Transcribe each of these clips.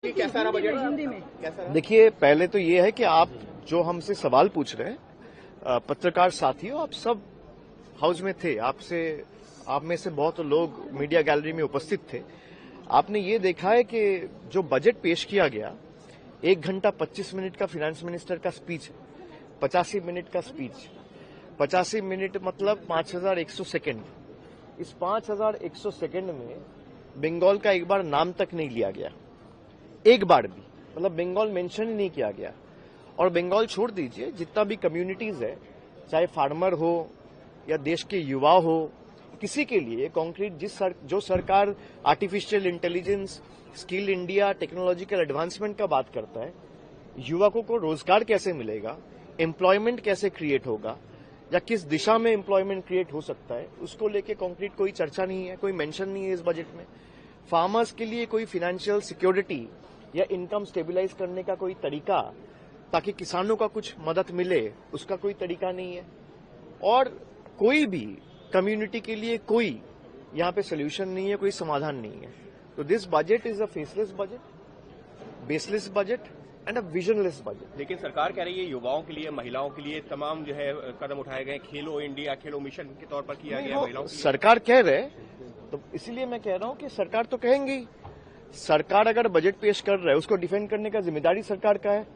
कैसा रहा बजट हिंदी में? कैसा रहा? देखिए, पहले तो ये है कि आप जो हमसे सवाल पूछ रहे हैं, पत्रकार साथियों, आप सब हाउस में थे। आप में से बहुत लोग मीडिया गैलरी में उपस्थित थे। आपने ये देखा है कि जो बजट पेश किया गया, 1 घंटा 25 मिनट का फाइनेंस मिनिस्टर का स्पीच, 85 मिनट का स्पीच, 85 मिनट मतलब 5100 सेकेंड। इस 5100 सेकेंड में बंगाल का एक बार नाम तक नहीं लिया गया, एक बार भी, मतलब बंगाल मेंशन ही नहीं किया गया। और बंगाल छोड़ दीजिए, जितना भी कम्युनिटीज है, चाहे फार्मर हो या देश के युवा हो, किसी के लिए कॉन्क्रीट जो सरकार artificial intelligence, skill India, technological advancement का बात करता है, युवकों को रोजगार कैसे मिलेगा, एम्प्लॉयमेंट कैसे क्रिएट होगा या किस दिशा में एम्प्लॉयमेंट क्रिएट हो सकता है, उसको लेके कॉन्क्रीट कोई चर्चा नहीं है, कोई मेंशन नहीं है इस बजट में। फार्मर्स के लिए कोई फाइनेंशियल सिक्योरिटी या इनकम स्टेबलाइज करने का कोई तरीका, ताकि किसानों का कुछ मदद मिले, उसका कोई तरीका नहीं है। और कोई भी कम्युनिटी के लिए कोई यहाँ पे सोल्यूशन नहीं है, कोई समाधान नहीं है। तो this budget is a faceless budget, baseless budget and a visionless budget. लेकिन सरकार कह रही है युवाओं के लिए, महिलाओं के लिए तमाम जो है कदम उठाए गए। खेलो इंडिया, खेलो मिशन के तौर पर किया गया महिलाओं के लिए। सरकार कह रहे, तो इसीलिए मैं कह रहा हूं कि सरकार तो कहेंगी। सरकार अगर बजट पेश कर रहा है, उसको डिफेंड करने का जिम्मेदारी सरकार का है।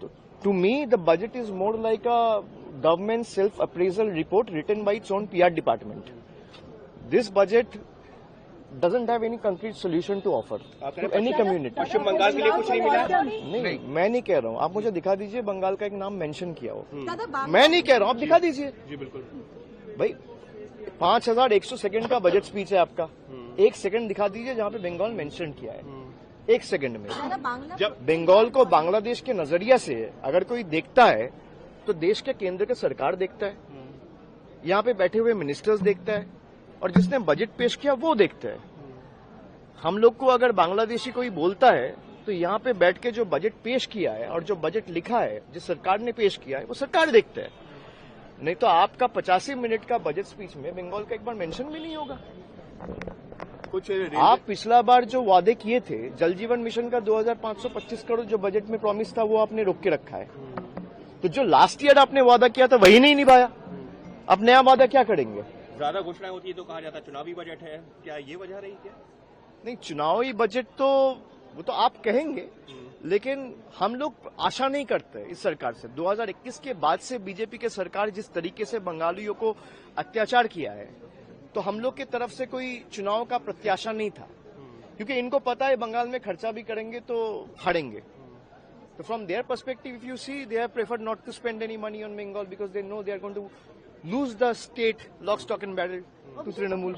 तो to me the budget is more like a government self appraisal report written by its own PR department. This budget doesn't have any concrete solution to offer to any community। पश्चिम बंगाल के लिए कुछ नहीं मिला? नहीं, मैं नहीं कह रहा हूँ। आप मुझे दिखा दीजिए बंगाल का एक नाम मेंशन किया हो। मैं नहीं कह रहा हूँ, आप दिखा दीजिए। जी बिल्कुल भाई, 5100 सेकंड का बजट स्पीच है आपका, 1 सेकंड दिखा दीजिए जहाँ पे बंगाल मेंशन किया है। 1 सेकंड में जब बंगाल को बांग्लादेश के नजरिया से अगर कोई देखता है, तो देश के केंद्र के सरकार देखता है, यहाँ पे बैठे हुए मिनिस्टर्स देखता है, और जिसने बजट पेश किया वो देखते हैं। हम लोग को अगर बांग्लादेशी कोई बोलता है, तो यहाँ पे बैठ के जो बजट पेश किया है और जो बजट लिखा है, जिस सरकार ने पेश किया है, वो सरकार देखते हैं। नहीं तो आपका 85 मिनट का बजट स्पीच में बंगाल का एक बार मेंशन भी नहीं होगा। कुछ आप पिछला बार जो वादे किए थे, जल जीवन मिशन का 2525 करोड़ जो बजट में प्रॉमिस था, वो आपने रोक के रखा है। तो जो लास्ट ईयर आपने वादा किया था, वही नहीं निभाया। अब नया वादा क्या करेंगे? ज्यादा घोषणाएं होती है तो कहा जाता है चुनावी बजट है, क्या ये वजह रही क्या? नहीं, चुनावी बजट तो वो तो आप कहेंगे, लेकिन हम लोग आशा नहीं करते इस सरकार से। 2021 के बाद से बीजेपी के सरकार जिस तरीके से बंगालियों को अत्याचार किया है, तो हम लोग की तरफ से कोई चुनाव का प्रत्याशा नहीं था, क्योंकि इनको पता है बंगाल में खर्चा भी करेंगे तो हारेंगे। तो from their perspective, if you see, they have preferred not to spend any money on Bengal because they know they are going to lose the state lock, stock and barrel to Trinamool।